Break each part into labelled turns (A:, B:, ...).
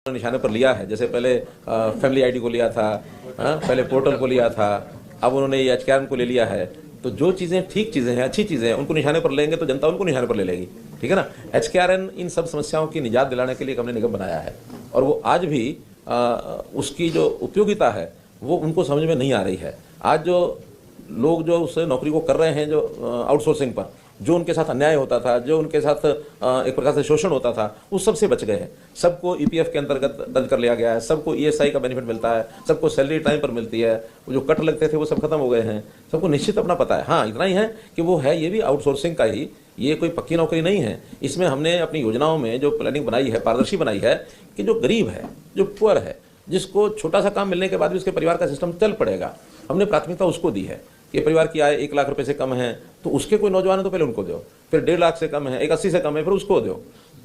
A: निशाने पर लिया है। जैसे पहले फैमिली आईडी को लिया था, पहले पोर्टल को लिया था, अब उन्होंने ये एचकेआरएन को ले लिया है। तो जो चीज़ें ठीक चीज़ें हैं, अच्छी चीज़ें हैं, उनको निशाने पर लेंगे तो जनता उनको निशाने पर ले लेगी। ठीक है ना। एचकेआरएन इन सब समस्याओं की निजात दिलाने के लिए हमने निगम बनाया है और वो आज भी उसकी जो उपयोगिता है वो उनको समझ में नहीं आ रही है। आज जो लोग जो उस नौकरी को कर रहे हैं, जो आउटसोर्सिंग पर जो उनके साथ अन्याय होता था, जो उनके साथ एक प्रकार से शोषण होता था, उस सब से बच गए हैं। सबको ईपीएफ के अंतर्गत दर्ज कर लिया गया है, सबको ईएसआई का बेनिफिट मिलता है, सबको सैलरी टाइम पर मिलती है, वो जो कट लगते थे वो सब खत्म हो गए हैं, सबको निश्चित अपना पता है। हाँ, इतना ही है कि वो है ये भी आउटसोर्सिंग का ही, ये कोई पक्की नौकरी नहीं है। इसमें हमने अपनी योजनाओं में जो प्लानिंग बनाई है, पारदर्शी बनाई है कि जो गरीब है, जो पुअर है, जिसको छोटा सा काम मिलने के बाद भी उसके परिवार का सिस्टम चल पड़ेगा, हमने प्राथमिकता उसको दी है। कि परिवार की आय 1 लाख रुपए से कम है तो उसके कोई नौजवान है तो पहले उनको दो, फिर 1.5 लाख से कम है, 180 से कम है, फिर उसको दो।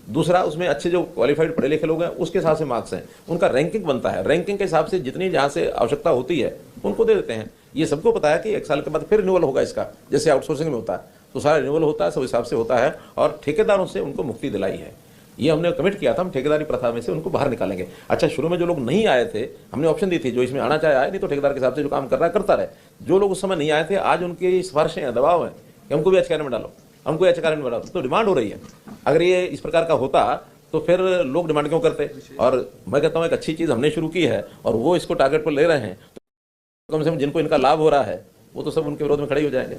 A: दूसरा, उसमें अच्छे जो क्वालिफाइड पढ़े लिखे लोग हैं उसके हिसाब से मार्क्स हैं, उनका रैंकिंग बनता है, रैंकिंग के हिसाब से जितनी जहाँ से आवश्यकता होती है उनको दे देते हैं। ये सबको पता है कि 1 साल के बाद फिर रिन्यूअल होगा इसका, जैसे आउटसोर्सिंग में होता है तो सारा रिन्यूअल होता है, सब हिसाब से होता है और ठेकेदारों से उनको मुक्ति दिलाई है। ये हमने कमिट किया था, हम ठेकेदारी प्रथा में से उनको बाहर निकालेंगे। अच्छा, शुरू में जो लोग नहीं आए थे हमने ऑप्शन दी थी, जो इसमें आना चाहे आए, नहीं तो ठेकेदार के हिसाब से जो काम कर रहा है करता रहे। जो लोग उस समय नहीं आए थे, आज उनकी सिफारिशें हैं, दबाव है कि हमको भी एचकेआरएन में डालो, हमको एचकेआरएन में डालो, तो डिमांड हो रही है। अगर ये इस प्रकार का होता तो फिर लोग डिमांड क्यों करते। और मैं कहता हूँ एक अच्छी चीज़ हमने शुरू की है और वो इसको टारगेट पर ले रहे हैं, तो कम से कम जिनको इनका लाभ हो रहा है वो तो सब उनके विरोध में खड़े हो जाएंगे।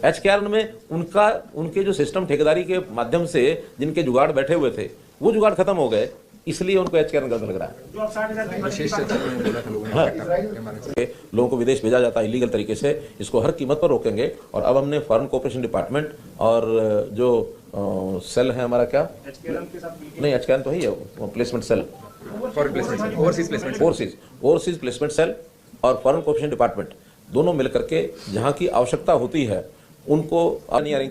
A: एचकेआरएन में उनके जो सिस्टम ठेकेदारी के माध्यम से जिनके जुगाड़ बैठे हुए थे वो जुगाड़ खत्म हो गए, इसलिए उनको एचकेआरएन गलत लग रहा है। लोगों को विदेश भेजा जाता है इलीगल तरीके से, इसको हर कीमत पर रोकेंगे। और अब हमने फॉरेन कोऑपरेशन डिपार्टमेंट और जो सेल है हमारा, क्या नहीं एचकेआरएन तो ही है, placement cell, overseas placement cell और फॉरेन कोऑपरेशन डिपार्टमेंट दोनों मिलकर के जहाँ की आवश्यकता होती है उनको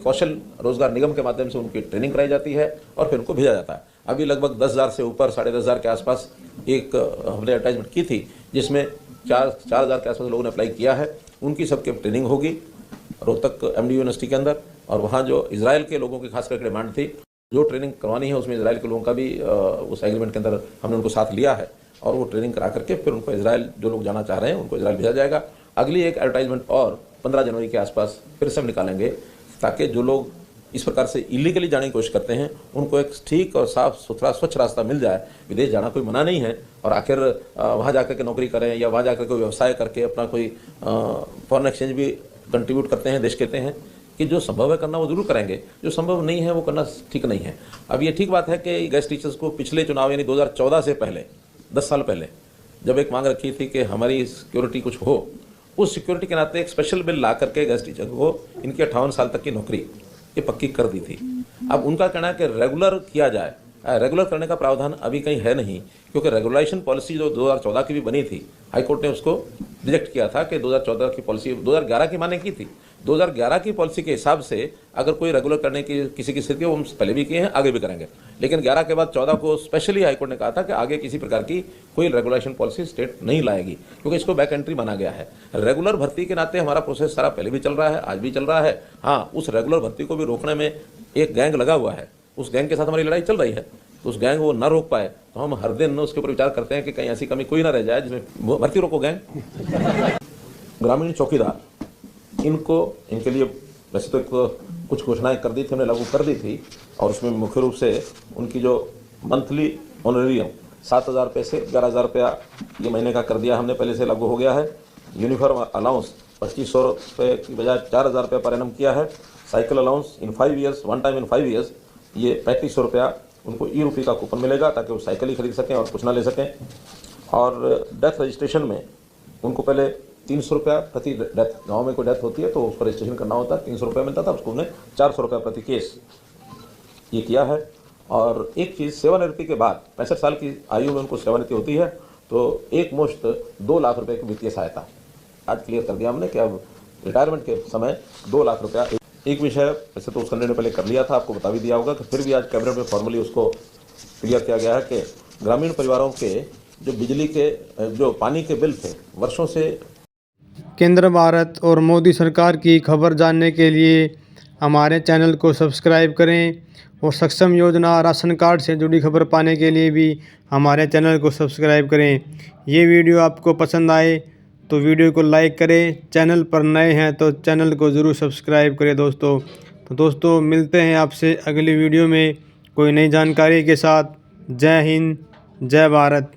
A: कौशल रोजगार निगम के माध्यम से उनकी ट्रेनिंग कराई जाती है और फिर उनको भेजा जाता है। अभी लगभग 10,000 से ऊपर 10,500 के आसपास एक हमने एडवर्टाइजमेंट की थी जिसमें 4,000 के आसपास लोगों ने अप्लाई किया है। उनकी सबकी ट्रेनिंग होगी रोहतक एमडी यूनिवर्सिटी के अंदर। और वहाँ जो इजराइल के लोगों की खास करके डिमांड थी, जो ट्रेनिंग करवानी है उसमें इजराइल के लोगों का भी उस एग्रीमेंट के अंदर हमने उनको साथ लिया है और वो ट्रेनिंग करा करके फिर उनको इजराइल, जो लोग जाना चाह रहे हैं उनको इजराइल भेजा जाएगा। अगली एक एडवर्टाइजमेंट और 15 जनवरी के आसपास फिर से हम निकालेंगे ताकि जो लोग इस प्रकार से इलीगली जाने की कोशिश करते हैं उनको एक ठीक और साफ सुथरा स्वच्छ रास्ता मिल जाए। विदेश जाना कोई मना नहीं है और आखिर वहाँ जाकर के नौकरी करें या वहाँ जाकर कोई व्यवसाय करके अपना कोई फॉरेन एक्सचेंज भी कंट्रीब्यूट करते हैं, देश कहते हैं कि जो संभव है करना वो जरूर करेंगे, जो संभव नहीं है वो करना ठीक नहीं है। अब ये ठीक बात है कि गेस्ट टीचर्स को पिछले चुनाव यानी 2014 से पहले 10 साल पहले जब एक मांग रखी थी कि हमारी सिक्योरिटी कुछ हो, उस सिक्योरिटी के नाते एक स्पेशल बिल ला करके गेस्ट टीचर को इनकी 58 साल तक की नौकरी ये पक्की कर दी थी। अब उनका कहना है कि रेगुलर किया जाए। रेगुलर करने का प्रावधान अभी कहीं है नहीं, क्योंकि रेगुलेशन पॉलिसी जो 2014 की भी बनी थी, हाईकोर्ट ने उसको रिजेक्ट किया था कि 2014 की पॉलिसी 2011 की माने की थी। 2011 की पॉलिसी के हिसाब से अगर कोई रेगुलर करने की किसी की स्थिति, वो हम पहले भी किए हैं, आगे भी करेंगे, लेकिन 11 के बाद 14 को स्पेशली हाईकोर्ट ने कहा था कि आगे किसी प्रकार की कोई रेगुलेशन पॉलिसी स्टेट नहीं लाएगी, क्योंकि इसको बैक एंट्री माना गया है। रेगुलर भर्ती के नाते हमारा प्रोसेस सारा पहले भी चल रहा है, आज भी चल रहा है। हाँ, उस रेगुलर भर्ती को भी रोकने में एक गैंग लगा हुआ है, उस गैंग के साथ हमारी लड़ाई चल रही है। तो उस गैंग वो न रोक पाए तो हम हर दिन उसके ऊपर विचार करते हैं कि कहीं ऐसी कमी कोई ना रह जाए जिसमें भर्ती रोको गैंग। ग्रामीण चौकीदार इनके लिए वैसे तो कुछ घोषणाएं कर दी थी, हमने लागू कर दी थी और उसमें मुख्य रूप से उनकी जो मंथली ऑनरेरियम 7,000 रुपये से 11,000 रुपया ये महीने का कर दिया हमने, पहले से लागू हो गया है। यूनिफॉर्म अलाउंस 2,500 रुपये की बजाय 4,000 रुपये पर एनम किया है। Cycle allowance in 5 years, one time in 5 years, ये 3,500 रुपया उनको ई-रुपये का कूपन मिलेगा ताकि वो साइकिल ही खरीद सकें और कुछ ना ले सकें। और डेथ रजिस्ट्रेशन में उनको पहले 300 रुपया प्रति डेथ, गांव में कोई डेथ होती है तो उसका रजिस्ट्रेशन करना होता है, 300 रुपया मिलता था, उसको उन्हें 400 रुपया प्रति केस ये किया है। और एक चीज़, सेवानिवृत्ति के बाद 65 साल की आयु में उनको सेवानिवृत्ति होती है तो एक मुश्त 2 लाख रुपये की वित्तीय सहायता आज क्लियर कर दिया हमने कि अब रिटायरमेंट के समय 2 लाख रुपया। एक विषय वैसे तो उसका निर्णय पहले कर लिया था, आपको बता भी दिया होगा कि फिर भी आज कैबिनेट में फॉर्मली उसको क्लियर किया गया है कि ग्रामीण परिवारों के जो बिजली के जो पानी के बिल थे वर्षों से।
B: केंद्र भारत और मोदी सरकार की खबर जानने के लिए हमारे चैनल को सब्सक्राइब करें और सक्षम योजना राशन कार्ड से जुड़ी खबर पाने के लिए भी हमारे चैनल को सब्सक्राइब करें। ये वीडियो आपको पसंद आए तो वीडियो को लाइक करें, चैनल पर नए हैं तो चैनल को ज़रूर सब्सक्राइब करें दोस्तों। तो दोस्तों मिलते हैं आपसे अगली वीडियो में कोई नई जानकारी के साथ। जय हिंद, जय भारत।